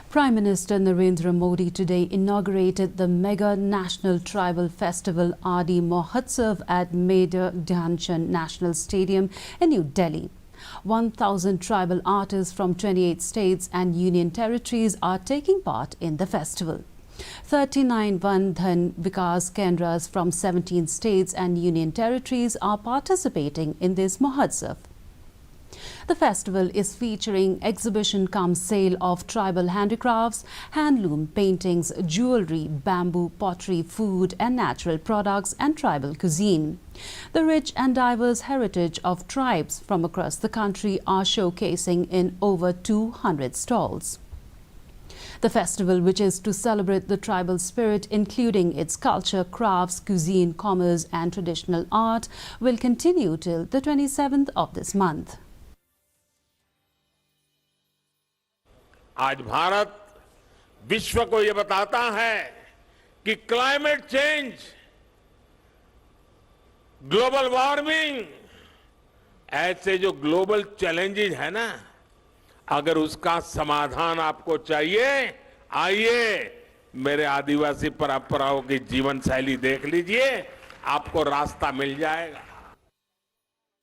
Prime Minister Narendra Modi today inaugurated the mega national tribal festival Aadi Mahotsav at Major Dhyan Chand National Stadium in New Delhi. 1,000 tribal artists from 28 states and union territories are taking part in the festival. 39 Vandhan Vikas Kendras from 17 states and union territories are participating in this Mahotsav. The festival is featuring exhibition cum sale of tribal handicrafts, handloom paintings, jewelry, bamboo, pottery, food and natural products and tribal cuisine. The rich and diverse heritage of tribes from across the country are showcasing in over 200 stalls. The festival, which is to celebrate the tribal spirit, including its culture, crafts, cuisine, commerce and traditional art, will continue till the 27th of this month. आज भारत विश्व को ये बताता है कि climate change, global warming, ऐसे जो global challenges है ना, अगर उसका समाधान आपको चाहिए, आइए मेरे आदिवासी परंपराओं की जीवन शैली देख लीजिए, आपको रास्ता मिल जाएगा।